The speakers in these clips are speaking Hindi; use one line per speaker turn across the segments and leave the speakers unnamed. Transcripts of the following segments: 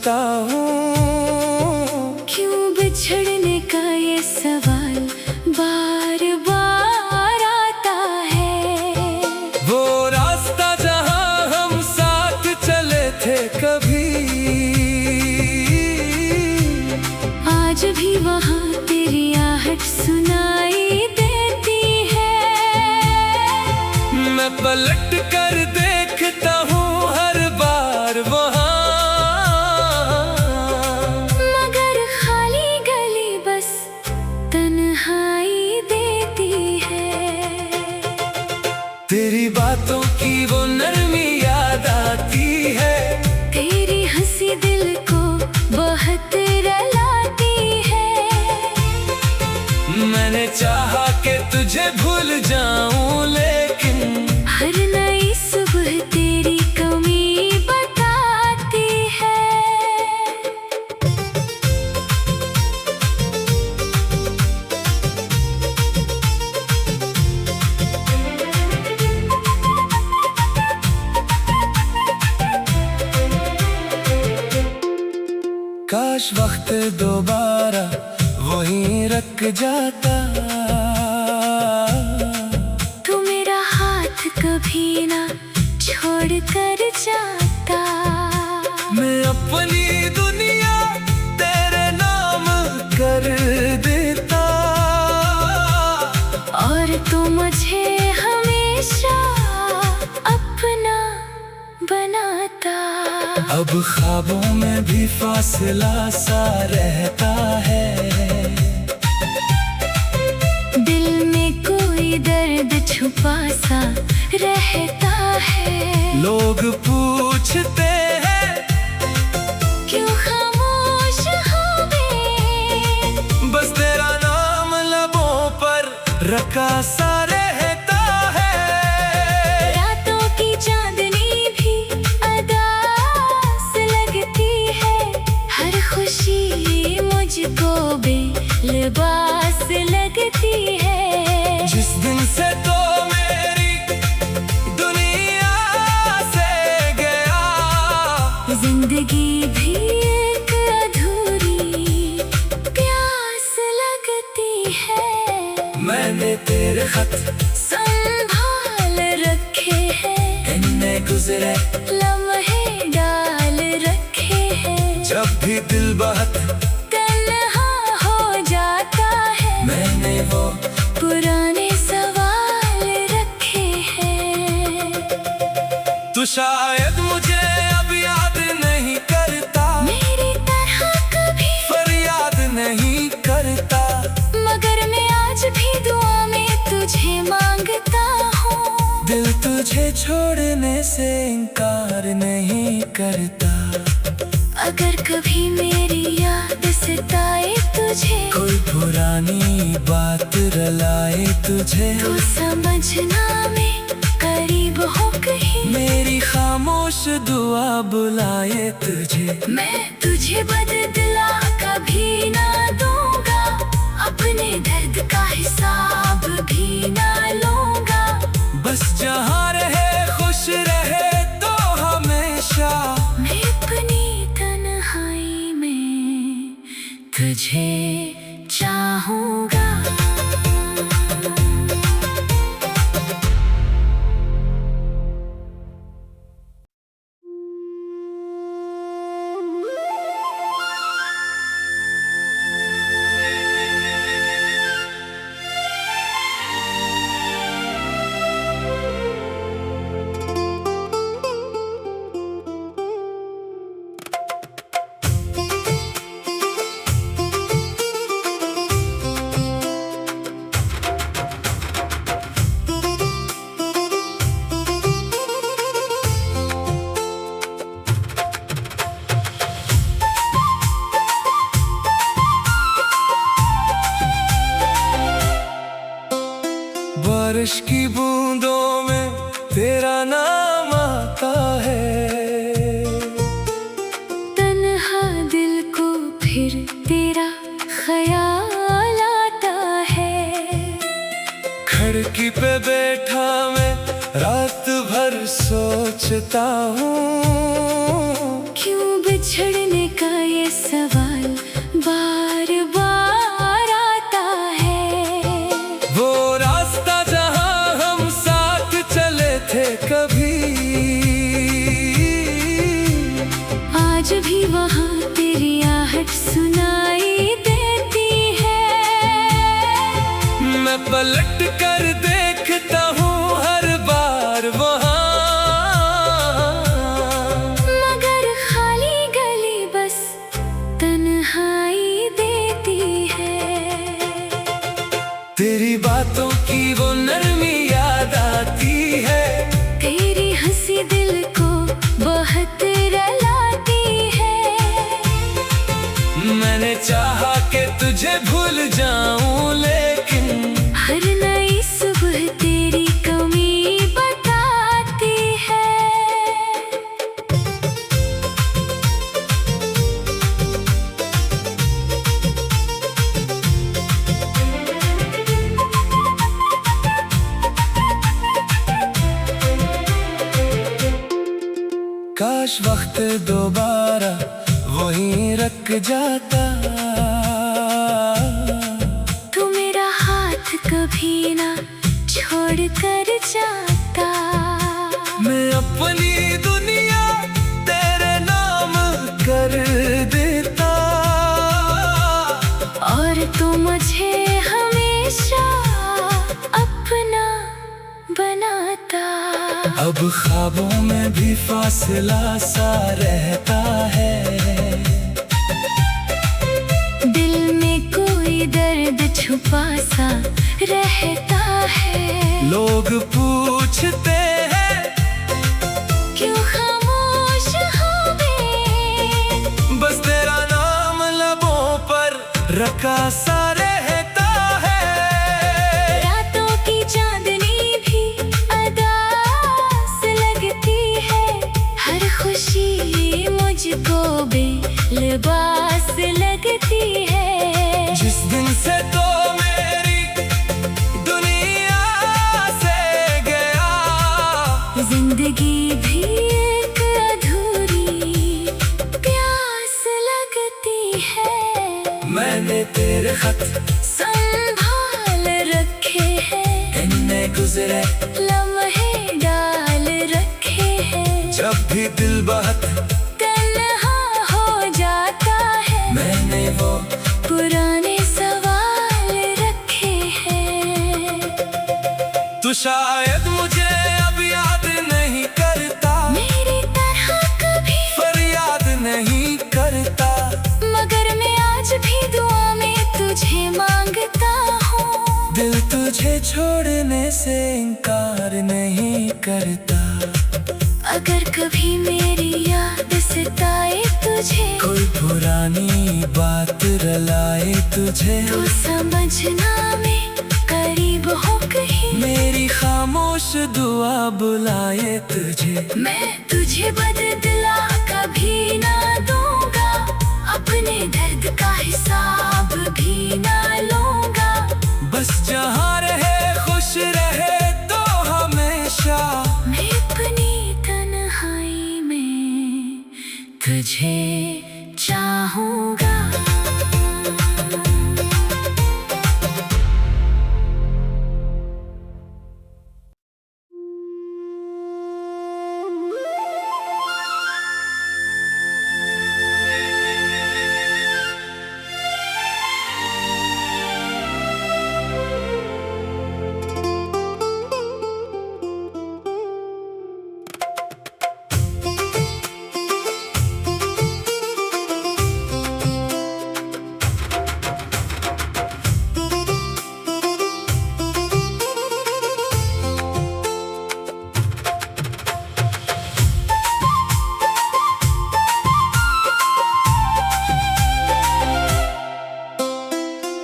सोचता हूँ।
क्यों बिछड़ने का ये सवाल बार बार आता है।
वो रास्ता जहाँ हम साथ चले थे कभी,
आज भी वहाँ तेरी आहट सुनाई देती है।
मैं पलट कर देखता हूँ हर बार वहाँ,
मगर खाली गली बस तन्हाई देती है।
तेरी बातों की वो नरमी याद आती है,
तेरी हंसी दिल को बहुत रुलाती है।
मैंने चाहा कि तुझे भूल जाऊं, लेकिन
हर नई सुबह तेरी कमी बताती है।
काश वक्त दोबारा वहीं रख जाता,
तू मेरा हाथ कभी ना छोड़ कर जाता।
मैं अपनी दुनिया तेरे नाम कर देता,
और तू मुझे हमेशा अपना बनाता।
अब ख्वाबों में भी फासला सा रहता है,
दिल में कोई दर्द छुपा सा रहता है।
लोग पूछते हैं
क्यों खामोश हो गए,
बस तेरा नाम लबों पर रखा सा रहता है।
रातों की चांदनी भी अदास लगती है। हर खुशी मुझको बेलिबास लगती है।
जिस दिन से तो मेरी दुनिया से गया,
जिंदगी भी एक अधूरी प्यास लगती है।
मैंने तेरे खत
संभाल रखे हैं,
इनमें गुजरे
लम्हे डाल रखे हैं।
जब भी दिल बहुत
तन्हा हो जाता है,
मैंने वो
पुराने सवाल रखे हैं।
तू शायद मुझे अब याद नहीं करता,
मेरी तरह कभी
फरियाद नहीं करता,
मगर मैं आज भी दुआ में तुझे मांगता हूँ।
दिल तुझे छोड़ने से इनकार नहीं करता।
अगर कभी मेरी याद सताए तुझे,
कोई पुरानी बात रुलाए तुझे,
तो समझना मैं करीब हो कहीं।
मेरी खामोश दुआ बुलाए तुझे।
मैं तुझे बदला कभी ना दूंगा, अपने दर्द का हिसाब भी ना लूंगा।
बस जहाँ रहे खुश रहे तो हमेशा,
मैं अपनी तन्हाई में तुझे चाहूंगा।
बारिश की बूंदों में तेरा नाम आता है,
तन्हा दिल को फिर तेरा ख्याल आता है।
खिड़की पे बैठा मैं रात भर सोचता हूँ,
क्यों बिछड़ने वहाँ तेरी आहट सुनाई देती है।
मैं पलट कर देखता हूँ हर बार वहाँ,
मगर खाली गली बस तन्हाई देती है।
तेरी बातों की वो नरमी याद आती है,
तेरी हंसी दिल को बहुत रुलाती है।
मैंने चाहा कि तुझे भूल जाऊं, लेकिन
हर नई सुबह तेरी कमी बताती है।
काश वक्त दोबारा वहीं रख जाता,
तू मेरा हाथ कभी ना छोड़ कर जाता।
मैं अपनी दुनिया तेरे नाम कर देता,
और तू मुझे हमेशा अपना बनाता।
अब ख्वाबों में भी फासला सा रहता है,
दिल में कोई दर्द छुपा सा रहता है।
लोग पूछते हैं
क्यों खामोश हो गए,
बस तेरा नाम लबों पर रखा सा रहता है।
रातों की चांदनी भी अदास लगती है। हर खुशी मुझको बेलिबास लगती है।
जिस दिन से तो मेरी दुनिया से गया,
जिंदगी भी एक अधूरी प्यास लगती है।
मैंने तेरे खत
संभाल रखे हैं,
इनमें गुजरे
लम्हे डाल रखे हैं।
जब भी दिल बहुत
तन्हा हो जाता है,
मैंने वो
पुराने सवाल रखे हैं।
तू शायद मुझे अब याद नहीं करता,
मेरी तरह कभी
फरियाद नहीं करता,
मगर मैं आज भी दुआ में तुझे मांगता हूँ।
दिल तुझे छोड़ने से इनकार नहीं करता।
अगर कभी मेरी याद सताए तुझे,
कोई पुरानी बात रलाए तुझे,
तो समझना मैं करीब हो कहीं।
मेरी खामोश दुआ बुलाए तुझे।
मैं तुझे बदला कभी ना दूंगा, अपने दर्द का हिसाब भी ना लूंगा।
बस जहाँ रहे खुश रहे तो हमेशा,
मैं अपनी तन्हाई में तुझे चाहूंगा।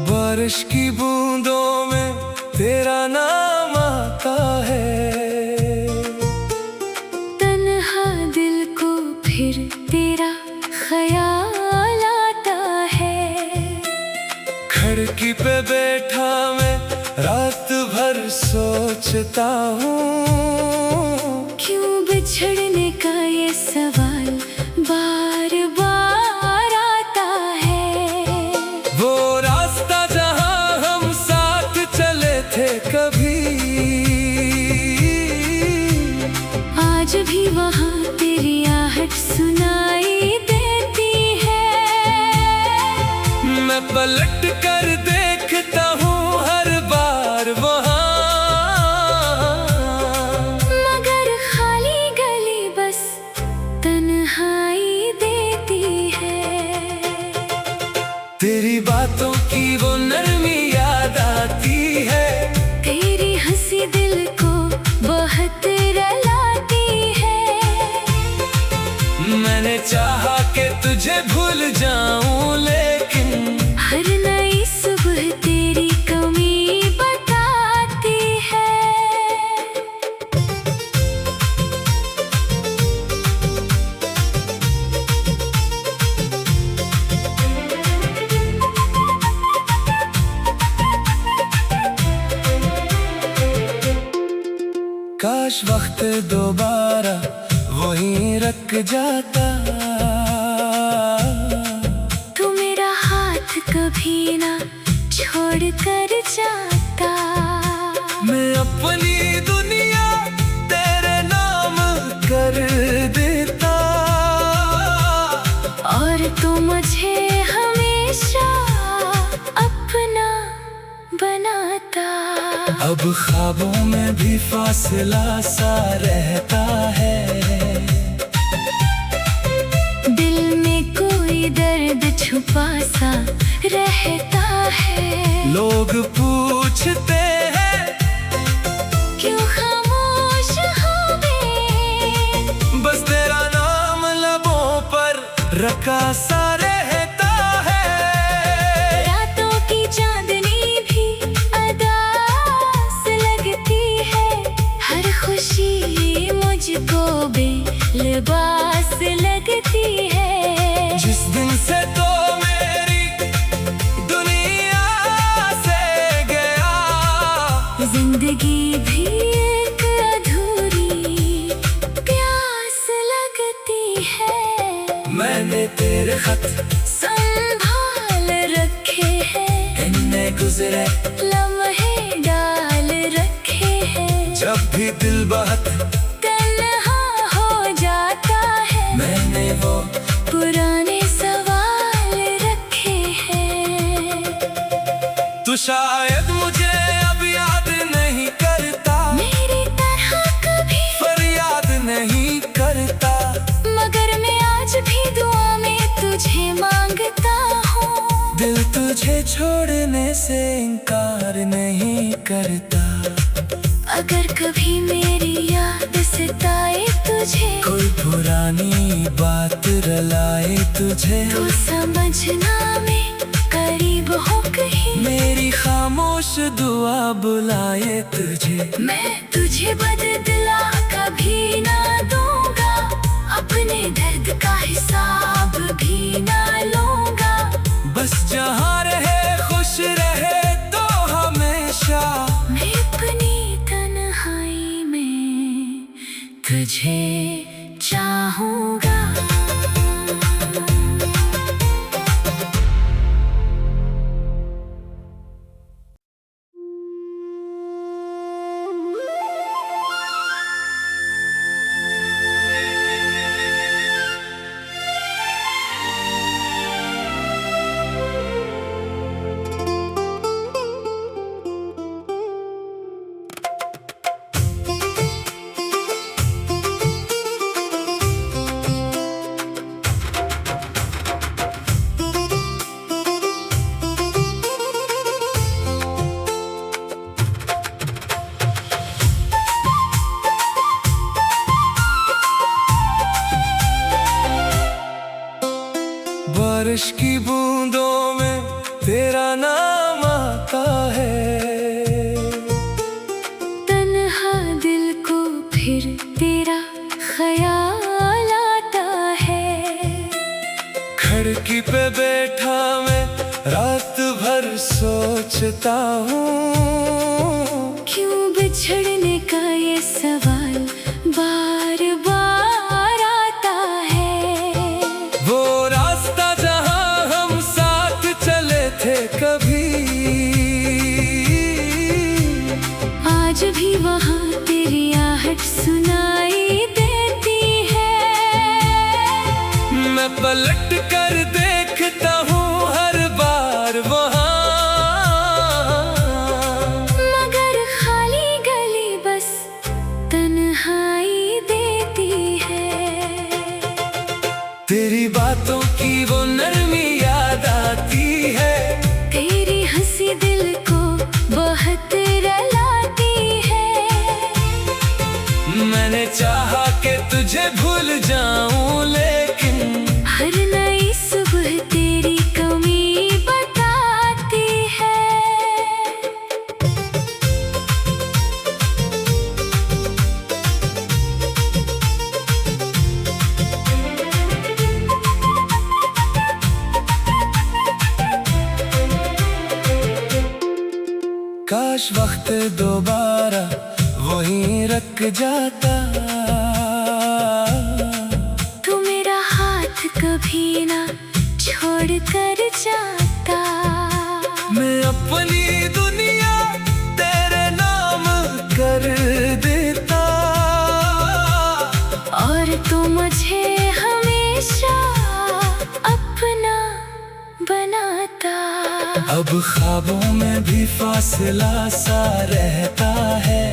बारिश की बूंदों में तेरा नाम आता है,
तन्हा दिल को फिर तेरा ख्याल आता है।
खिड़की पे बैठा मैं रात भर सोचता हूँ,
क्यों बिछड़ने का ये सवाल बार बार आता है।
वो रास्ता जहाँ हम साथ चले थे कभी,
आज भी वहाँ तेरी आहट सुनाई देती
पलट कर देखता हूँ हर बार वहाँ,
मगर खाली गली बस तन्हाई देती है।
तेरी बातों की वो नरमी याद आती है,
तेरी हंसी दिल को बहुत रुलाती है।
मैंने चाहा कि तुझे भूल जाऊं, लेकिन
हर नई सुबह तेरी कमी बताती है।
काश वक्त दोबारा वहीं रख जाता,
तू मेरा हाथ कभी ना छोड़ कर जाता।
मैं अपनी दुनिया तेरे नाम कर देता,
और तू मुझे हमेशा अपना बनाता।
अब ख्वाबों में भी फासला सा रहता है,
दिल में कोई दर्द छुपा सा रहता है।
लोग पूछते हैं
क्यों खामोश हो गए,
बस तेरा नाम लबों पर रखा सा रहता है।
रातों की चांदनी भी अदा से लगती है, हर खुशी मुझको बेलिबास लगती है।
जिस दिन से तो मेरी दुनिया से गया,
जिंदगी भी एक अधूरी प्यास लगती है।
मैंने तेरे खत
संभाल रखे हैं,
इनमें गुजरे
लम्हे डाल रखे हैं।
जब भी दिल बहुत
तन्हा हो जाता है,
मैंने वो
पुराने सवाल रखे हैं।
तू शायद मुझे अब याद नहीं करता,
मेरी तरह कभी
फरियाद नहीं करता,
मगर मैं आज भी दुआ में तुझे मांगता हूँ।
दिल तुझे छोड़ने से इनकार नहीं करता।
अगर कभी मेरी याद सताए तुझे,
कोई पुरानी बात रलाए तुझे,
तो समझना मैं करीब हो कहीं।
मेरी खामोश दुआ बुलाए तुझे।
मैं तुझे बदला कभी ना दूंगा, अपने दर्द का हिसाब भी ना लूंगा।
बस जहाँ रहे खुश रहे तो हमेशा,
मैं अपनी तन्हाई में तुझे चाहूंगा।
बारिश की बूंदों में तेरा नाम आता है,
तन्हा दिल को फिर तेरा ख्याल आता है।
खिड़की पे बैठा मैं रात भर सोचता हूँ,
क्यों बिछड़ने का ये सवाल बार बार आता है।
वो रास्ता जहाँ हम साथ चले थे कभी,
आज भी वहाँ तेरी आहट सुनाई देती है।
मैं पलट कर देखता हूँ हर बार जाऊं, लेकिन
हर नई सुबह तेरी कमी बताती है।
काश वक्त दोबारा वहीं रख जाता,
तू मेरा हाथ कभी ना छोड़ कर जाता।
मैं अपनी दुनिया तेरे नाम कर देता,
और तू मुझे हमेशा अपना बनाता।
अब ख्वाबों में भी फासला सा रहता है,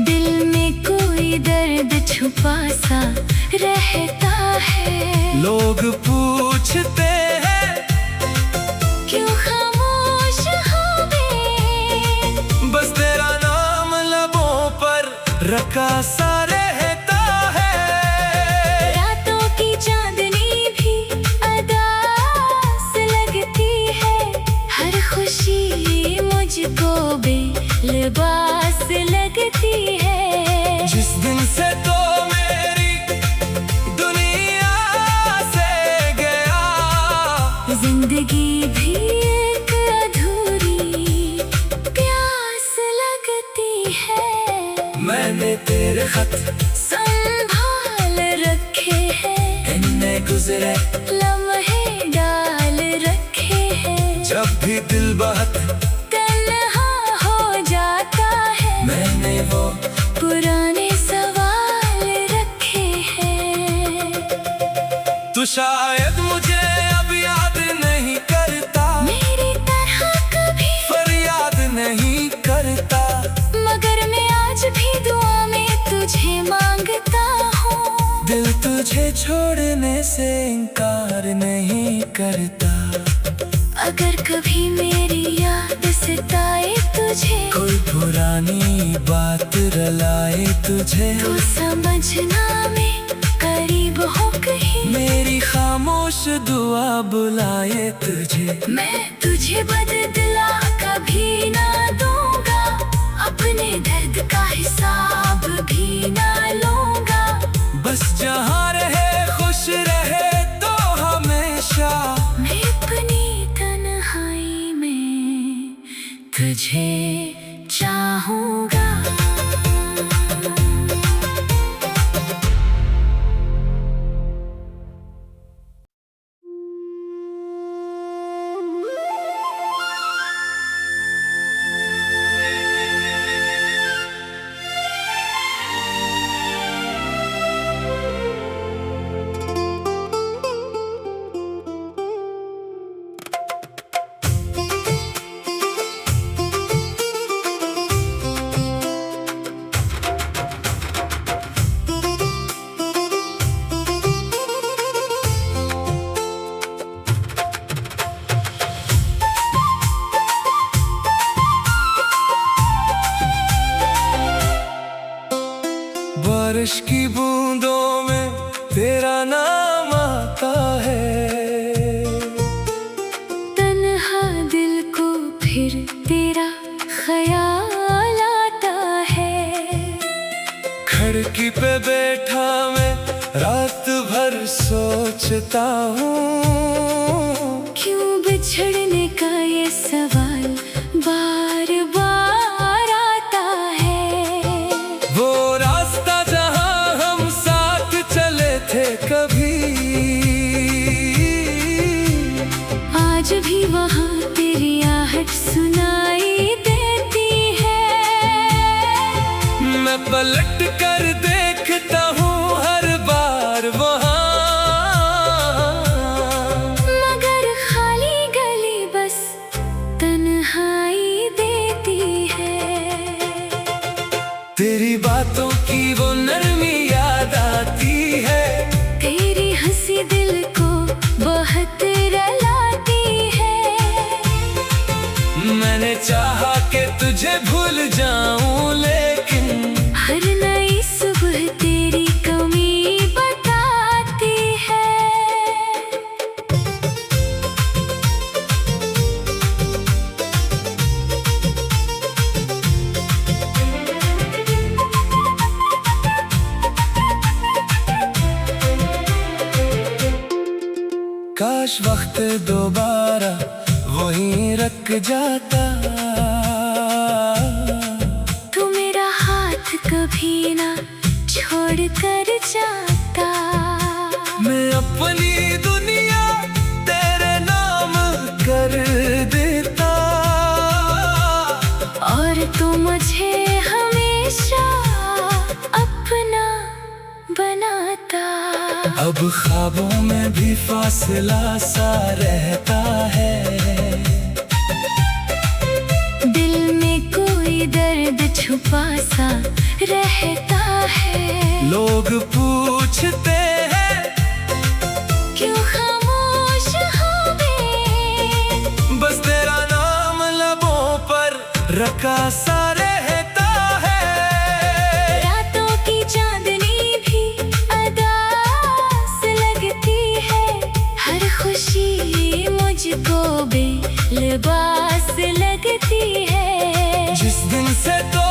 दिल में कोई दर्द छुपा सा रहता है।
लोग पूछते हैं
क्यों खामोश हो गए,
बस तेरा नाम लबों पर रखा सा रहता है।
रातों की चांदनी भी अदास लगती है, हर खुशी मुझको बेलिबास लगती है।
जिस दिन से तो मेरी दुनिया से गया,
जिंदगी भी एक अधूरी प्यास लगती है।
मैंने तेरे खत
संभाल रखे हैं,
इनमें गुजरे
लम्हे डाल रखे हैं।
जब भी दिल बहुत
तन्हा हो जाता है,
मैंने वो
पुराने सवाल रखे हैं।
तू शायद मुझे अब याद नहीं करता,
मेरी तरह कभी
फरियाद नहीं करता,
मगर मैं आज भी दुआ में तुझे मांगता हूँ।
दिल तुझे छोड़ने से इनकार नहीं करता।
अगर कभी मेरी याद सताए तुझे,
कोई पुरानी बात रलाए तुझे,
तो समझना मैं करीब हो कहीं।
मेरी खामोश दुआ बुलाए तुझे।
मैं तुझे बदला कभी ना दूंगा, अपने दर्द का हिसाब भी ना लूंगा।
बस जहाँ रहे खुश रहे तो हमेशा,
मैं अपनी तन्हाई में तुझे चाहूंगा।
बारिश की बूंदों में तेरा नाम आता है,
तन्हा दिल को फिर तेरा ख्याल आता है।
खिड़की पे बैठा मैं रात भर सोचता हूँ,
क्यों बिछड़ने का ये सवाल बार बार आता है।
वो रास्ता जहाँ हम साथ चले थे कभी,
आज भी वहाँ तेरी आहट सुनाई देती है।
मैं पलट कर देखता हूँ हर बार वहाँ,
मगर खाली गली बस तन्हाई देती है।
तेरी बातों की वो नरमी याद आती है,
तेरी हंसी दिल को बहुत रुलाती है।
मैंने चाहा कि तुझे भूल जाऊं, लेकिन
हर नई सुबह
काश वक्त दोबारा वहीं रख जाता।
तू मेरा हाथ कभी ना छोड़ कर जाता।
मैं अपनी दुनिया तेरे नाम कर देता।
और तू मुझे हमेशा अपना बनाता।
अब ख्वाबों में भी फासला सा रहता है।
दिल में कोई दर्द छुपा सा रहता है।
लोग पूछते हैं
क्यों खामोश हो गए।
बस तेरा नाम लबों पर रखा सा रहता है।
रातों की चांदनी भी अदास लगती है। हर खुशी मुझको बेलिबास लगती है।
जिस दिन से तो